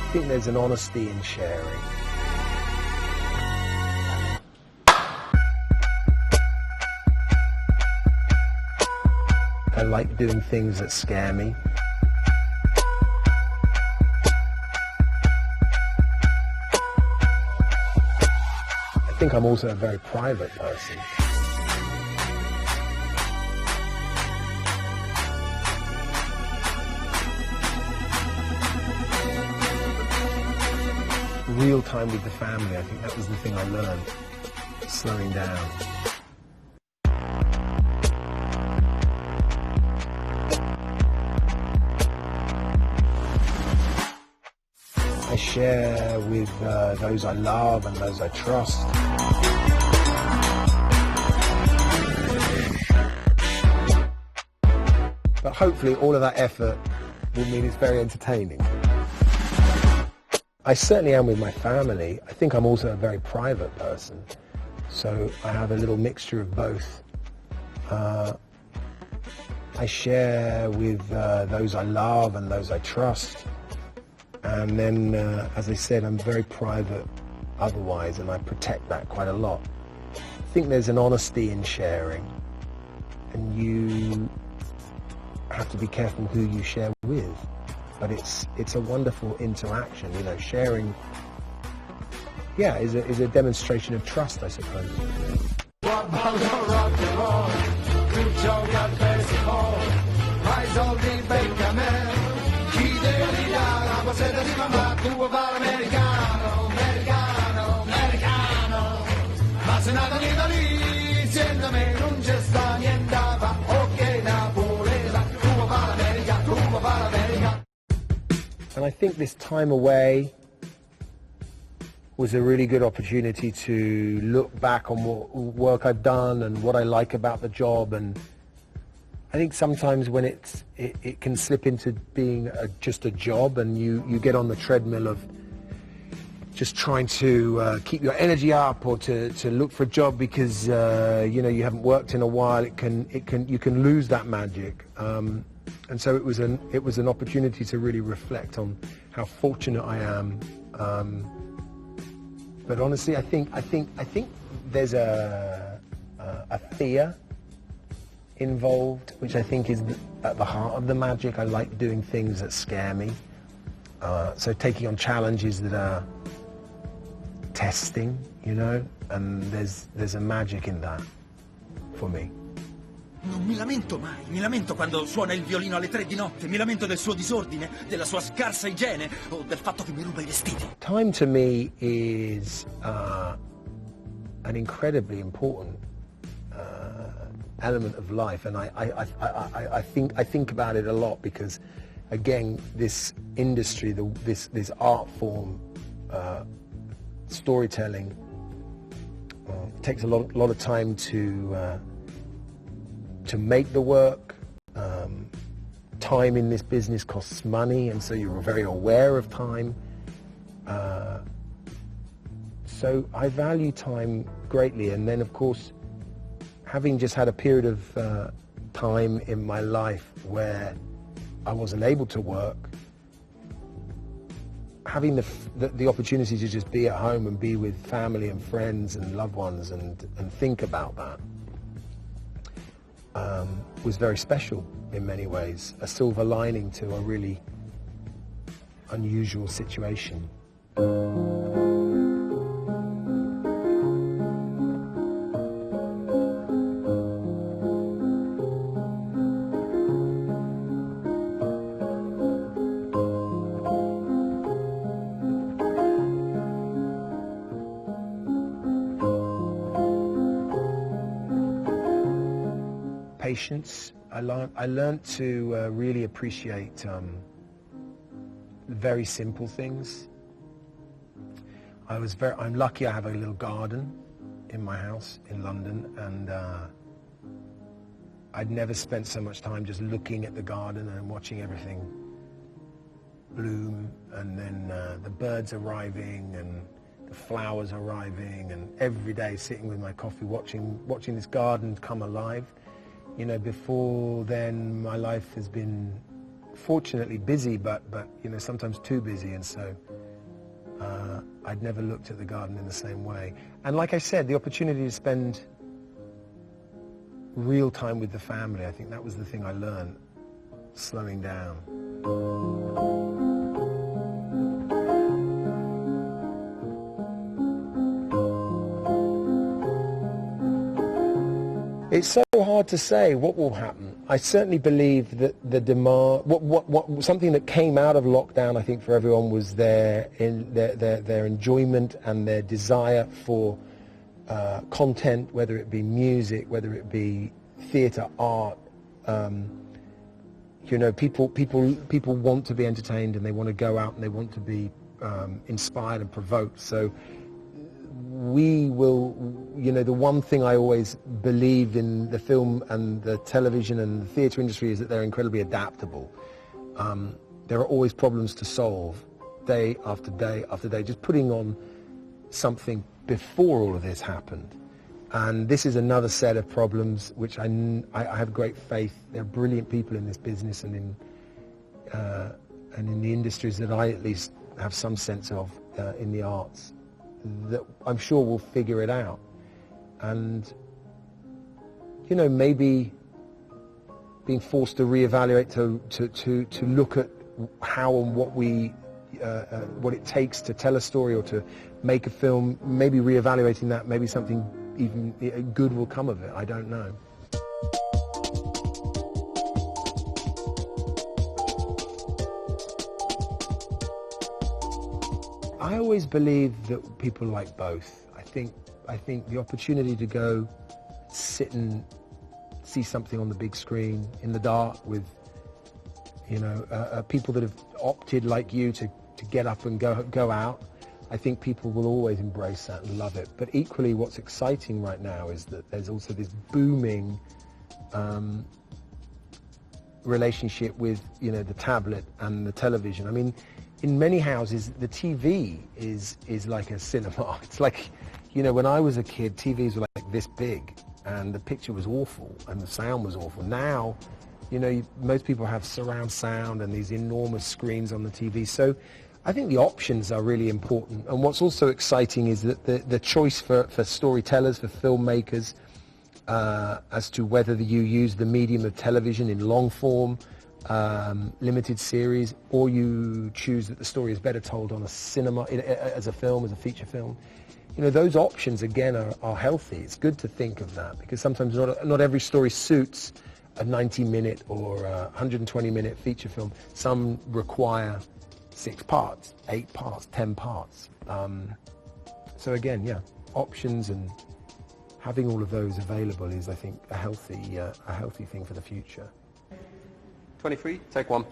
I think there's an honesty in sharing. I like doing things that scare me. I think I'm also a very private person. Real time with the family, I think that was the thing I learned, slowing down. I share with those I love and those I trust. But hopefully all of that effort will mean it's very entertaining. I certainly am with my family. I think I'm also a very private person, so I have a little mixture of both. I share with those I love and those I trust, and then, as I said, I'm very private otherwise, and I protect that quite a lot. I think there's an honesty in sharing, and you have to be careful who you share with. But it's a wonderful interaction, you know. Sharing, yeah, is a demonstration of trust, I suppose. And I think this time away was a really good opportunity to look back on what work I've done and what I like about the job. And I think sometimes when it can slip into being just a job, and you get on the treadmill of just trying to keep your energy up, or to look for a job because you know, you haven't worked in a while, you can lose that magic. And so it was an opportunity to really reflect on how fortunate I am. But honestly, I think there's a fear involved, which I think is at the heart of the magic. I like doing things that scare me. So taking on challenges that are testing, you know, and there's a magic in that for me. Non mi lamento mai, mi lamento quando suona il violino alle 3 di notte, mi lamento del suo disordine, della sua scarsa igiene o del fatto che mi ruba I vestiti. Time to me is an incredibly important element of life, and I think about it a lot because, again, this industry, this art form, storytelling, takes a lot of time to make the work. Time in this business costs money, and so you're very aware of time. So I value time greatly, and then of course, having just had a period of time in my life where I wasn't able to work, having the opportunity to just be at home and be with family and friends and loved ones and think about that was very special in many ways, a silver lining to a really unusual situation. Patience. I learned to really appreciate very simple things. I'm lucky I have a little garden in my house in London, and I'd never spent so much time just looking at the garden and watching everything bloom, and then the birds arriving and the flowers arriving, and every day sitting with my coffee watching this garden come alive. You know, before then, my life has been fortunately busy, but you know, sometimes too busy, and so I'd never looked at the garden in the same way. And like I said, the opportunity to spend real time with the family, I think that was the thing I learned, slowing down. It's so hard to say what will happen. I certainly believe that the demand, something that came out of lockdown, I think, for everyone was their enjoyment and their desire for content, whether it be music, whether it be theatre, art. You know, people want to be entertained, and they want to go out and they want to be inspired and provoked. So we will, you know, the one thing I always believe in the film and the television and the theatre industry is that they're incredibly adaptable. There are always problems to solve, day after day after day, just putting on something before all of this happened. And this is another set of problems which I have great faith. There are brilliant people in this business and in the industries that I at least have some sense of, in the arts, that I'm sure we'll figure it out. And, you know, maybe being forced to reevaluate, to look at how and what it takes to tell a story or to make a film, maybe reevaluating that, maybe something even good will come of it. I don't know. I always believe that people like both. I think the opportunity to go sit and see something on the big screen in the dark with, you know, people that have opted like you to get up and go out. I think people will always embrace that and love it. But equally, what's exciting right now is that there's also this booming relationship with, you know, the tablet and the television. I mean, in many houses, the TV is like a cinema. It's like, you know, when I was a kid, TVs were like this big, and the picture was awful, and the sound was awful. Now, you know, most people have surround sound and these enormous screens on the TV. So I think the options are really important. And what's also exciting is that the choice for storytellers, for filmmakers, as to whether you use the medium of television in long form, limited series, or you choose that the story is better told on a cinema, as a film, as a feature film. You know, those options again are healthy. It's good to think of that, because sometimes not every story suits a 90-minute or 120-minute feature film. Some require 6 parts, 8 parts, 10 parts. So again, yeah, options and having all of those available is, I think, a healthy thing for the future. 23, take one.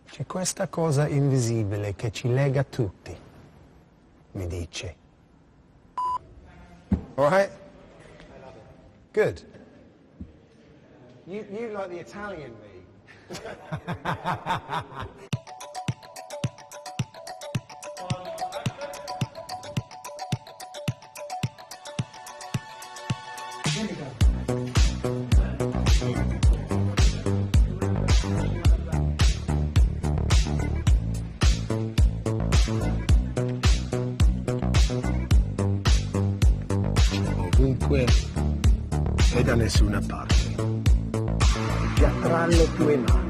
C'è questa cosa invisibile che ci lega tutti, mi dice. All right? Good. You like the Italian me. Ovunque e da nessuna parte. Già tra le tue mani.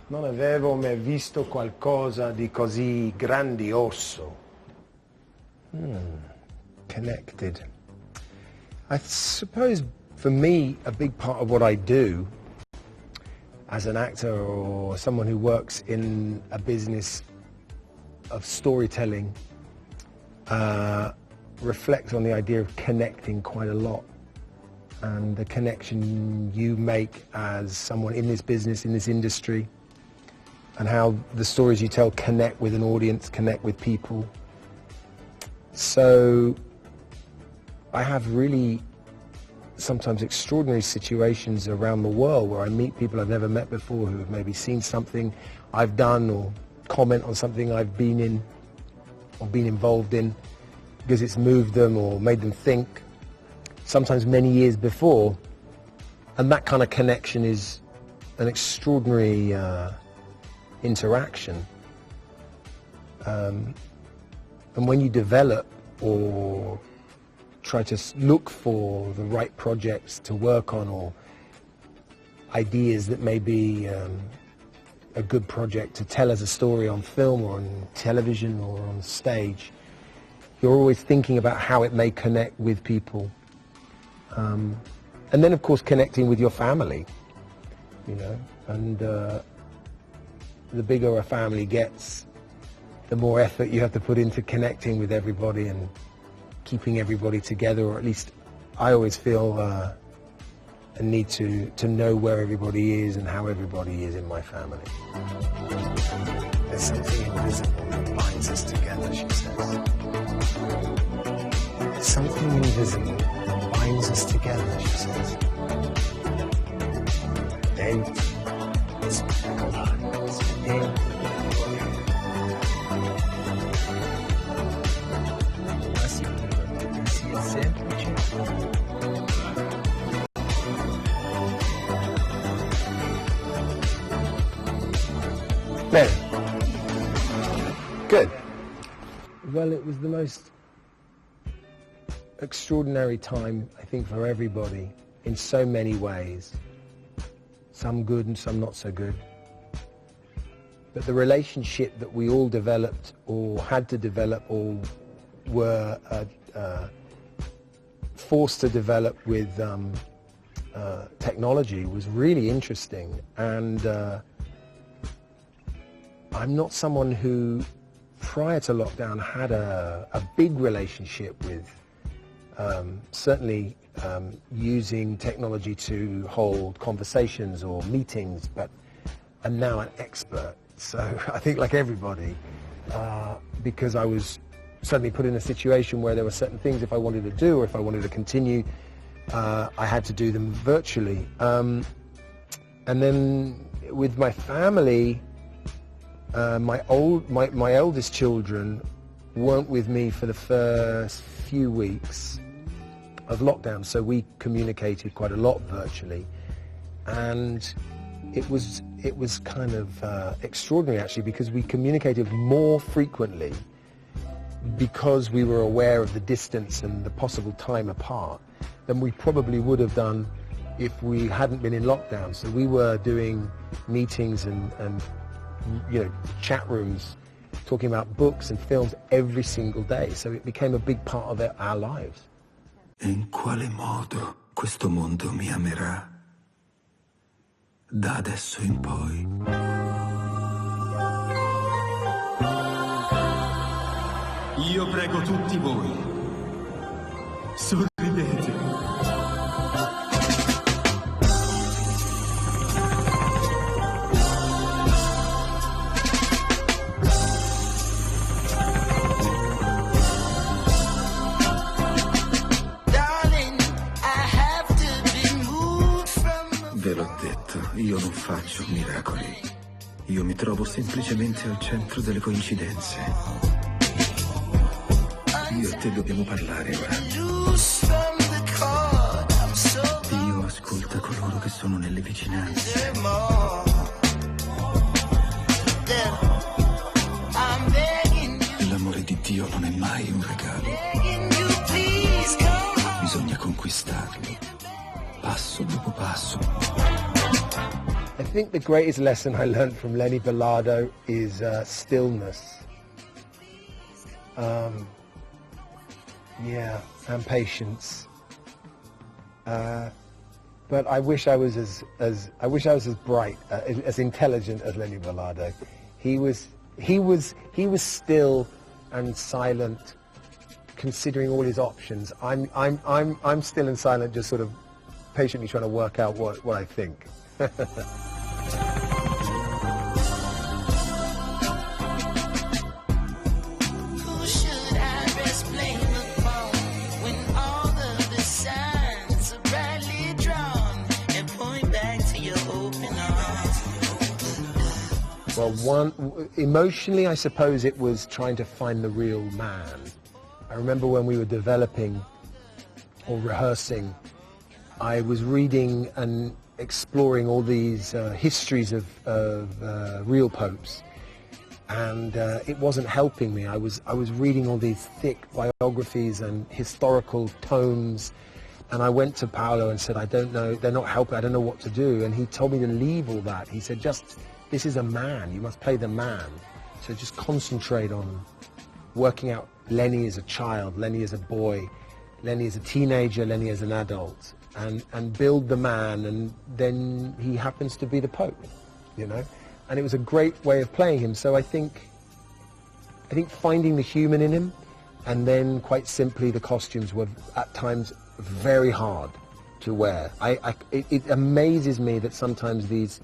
Non avevo mai visto qualcosa di così grandioso. Connected. I suppose for me, a big part of what I do as an actor or someone who works in a business of storytelling reflects on the idea of connecting quite a lot, and the connection you make as someone in this business, in this industry, and how the stories you tell connect with an audience, connect with people. So I have really sometimes extraordinary situations around the world where I meet people I've never met before, who have maybe seen something I've done or comment on something I've been in or been involved in, because it's moved them or made them think, sometimes many years before. And that kind of connection is an extraordinary interaction. And when you develop or try to look for the right projects to work on, or ideas that may be a good project to tell as a story on film or on television or on stage, you're always thinking about how it may connect with people. And then, of course, connecting with your family, you know, and the bigger a family gets, the more effort you have to put into connecting with everybody and keeping everybody together, or at least I always feel a need to know where everybody is and how everybody is in my family. There's something invisible that binds us together, she says. There's something invisible that binds us together, she says. Dentro, speculare, dentro. No. Good. Well, it was the most extraordinary time, I think, for everybody in so many ways. Some good and some not so good. But the relationship that we all developed or had to develop or were forced to develop with technology was really interesting. And I'm not someone who, prior to lockdown, had a big relationship with certainly using technology to hold conversations or meetings, but I'm now an expert. So I think, like everybody, because I was suddenly put in a situation where there were certain things, if I wanted to do or if I wanted to continue, I had to do them virtually. And then with my family, my eldest children weren't with me for the first few weeks of lockdown, so we communicated quite a lot virtually, and it was kind of extraordinary actually, because we communicated more frequently because we were aware of the distance and the possible time apart than we probably would have done if we hadn't been in lockdown. So we were doing meetings and you know, chat rooms, talking about books and films every single day. So it became a big part of our lives. In quale modo questo mondo mi amerà da adesso in poi? Io prego tutti voi, sorridete. Ve l'ho detto, io non faccio miracoli. Io mi trovo semplicemente al centro delle coincidenze. Io e te dobbiamo parlare ora. Dio ascolta coloro che sono nelle vicinanze. L'amore di Dio non è mai un regalo. Bisogna conquistarlo, passo dopo passo. I think the greatest lesson I learned from Lenny Belardo is stillness. Yeah, and patience. But I wish I was as bright, as intelligent as Lenny Belardo. He was still and silent, considering all his options. I'm still and silent, just sort of patiently trying to work out what I think. Well, emotionally, I suppose it was trying to find the real man. I remember when we were developing or rehearsing, I was reading and exploring all these histories of real popes, and it wasn't helping me. I was reading all these thick biographies and historical tomes, and I went to Paolo and said, I don't know, they're not helping, I don't know what to do. And he told me to leave all that. He said, this is a man, you must play the man. So just concentrate on working out Lenny as a child, Lenny as a boy, Lenny as a teenager, Lenny as an adult, and build the man, and then he happens to be the Pope, you know? And it was a great way of playing him. So I think finding the human in him, and then quite simply the costumes were at times very hard to wear. It amazes me that sometimes these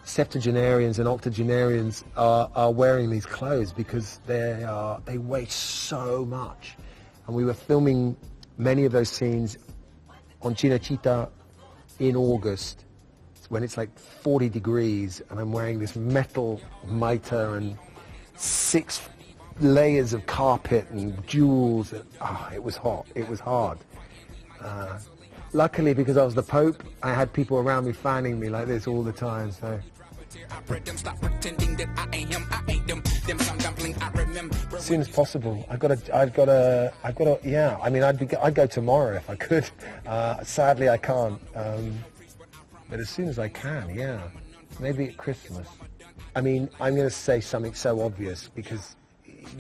septuagenarians and octogenarians are wearing these clothes, because they weigh so much. And we were filming many of those scenes on Cinecittà in August, when it's like 40 degrees, and I'm wearing this metal mitre and 6 layers of carpet and jewels. And, it was hot, it was hard. Luckily, because I was the Pope, I had people around me fanning me like this all the time, so. As soon as possible. I've got to. Yeah. I mean, I'd go tomorrow if I could. Sadly, I can't. But as soon as I can, yeah. Maybe at Christmas. I mean, I'm going to say something so obvious, because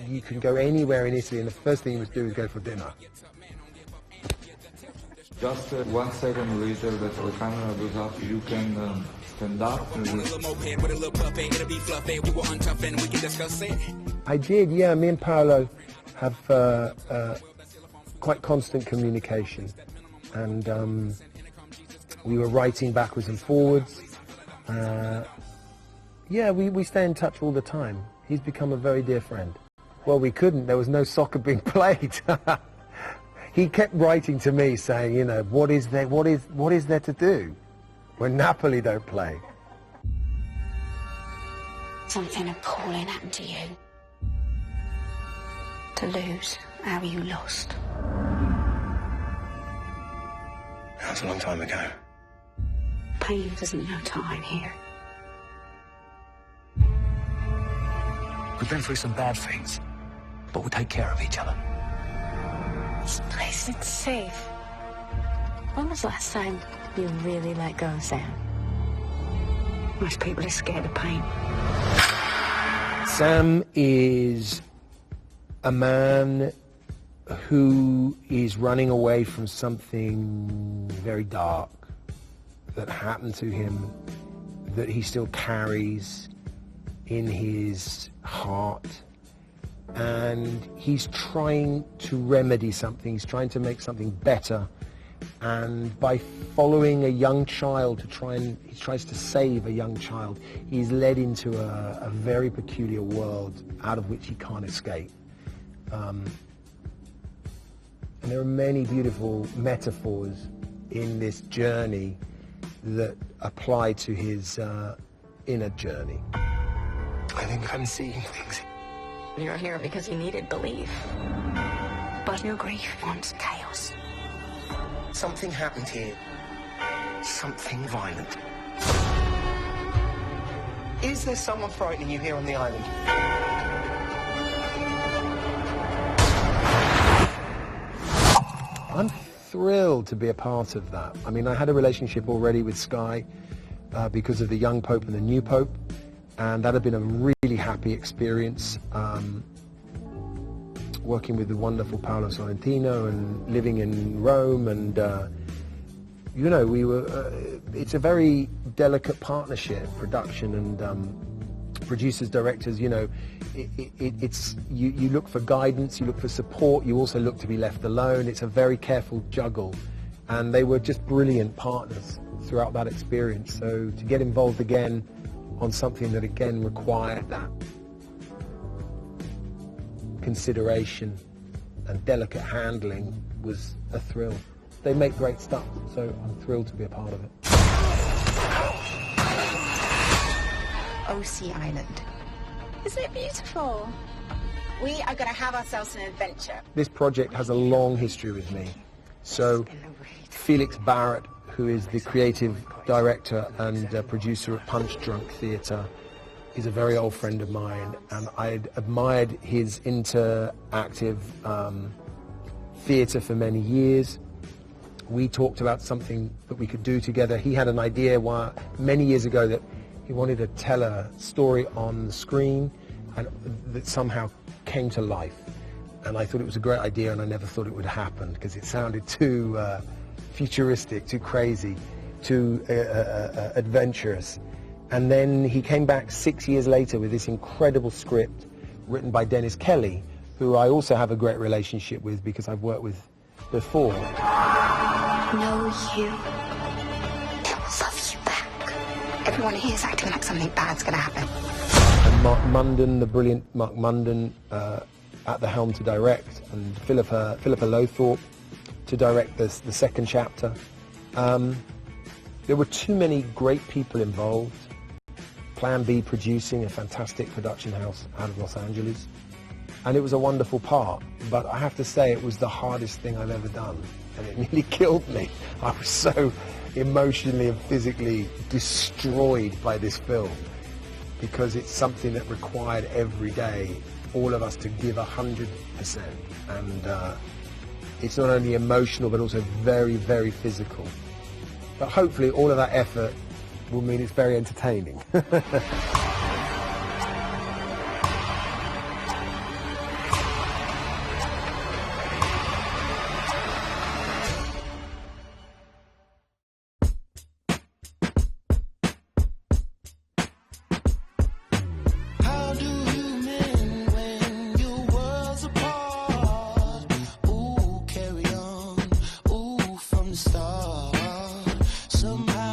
you can go anywhere in Italy, and the first thing you must do is go for dinner. Just 1 second later that the camera goes up, you can stand up. I did, yeah. Me and Paolo have quite constant communication, and we were writing backwards and forwards. Yeah, we stay in touch all the time. He's become a very dear friend. Well, we couldn't. There was no soccer being played. He kept writing to me saying, you know, what is there to do when Napoli don't play? Something appalling happened to you. To lose how you lost. That was a long time ago. Pain doesn't know time here. We've been through some bad things, but we'll take care of each other. This place is safe. When was the last time you really let go, Sam? Most people are scared of pain. Sam is a man who is running away from something very dark that happened to him, that he still carries in his heart. And he's trying to remedy something, he's trying to make something better. And by following a young child he tries to save a young child, he's led into a very peculiar world out of which he can't escape. And there are many beautiful metaphors in this journey that apply to his inner journey. I think I'm seeing things. You're here because you needed belief. But your grief wants chaos. Something happened here. Something violent. Is there someone frightening you here on the island? I'm thrilled to be a part of that. I mean, I had a relationship already with Sky because of the young Pope and the new Pope, and that had been a really happy experience. Working with the wonderful Paolo Sorrentino and living in Rome, and you know, we were. It's a very delicate partnership, production and producers, directors. You know, it's you look for guidance, you look for support, you also look to be left alone. It's a very careful juggle, and they were just brilliant partners throughout that experience. So to get involved again on something that again required that consideration and delicate handling was a thrill. They make great stuff, so I'm thrilled to be a part of it. OC Island. Isn't it beautiful? We are going to have ourselves an adventure. This project has a long history with me. So Felix Barrett, who is the creative director and producer at Punch Drunk Theatre, is a very old friend of mine, and I'd admired his interactive theatre for many years. We talked about something that we could do together. He had an idea many years ago that he wanted to tell a story on the screen and that somehow came to life. And I thought it was a great idea, and I never thought it would happen because it sounded too futuristic, too crazy, too adventurous. And then he came back 6 years later with this incredible script written by Dennis Kelly, who I also have a great relationship with because I've worked with before. Know you. It will love you back. Everyone here is acting like something bad's going to happen. And Mark Munden, the brilliant Mark Munden, at the helm to direct, and Philippa Lowthorpe to direct the second chapter. There were too many great people involved. Plan B Producing, a fantastic production house out of Los Angeles. And it was a wonderful part, but I have to say it was the hardest thing I've ever done, and it nearly killed me. I was so emotionally and physically destroyed by this film because it's something that required every day all of us to give 100%. And it's not only emotional but also very, very physical. But hopefully all of that effort will mean it's very entertaining. Somehow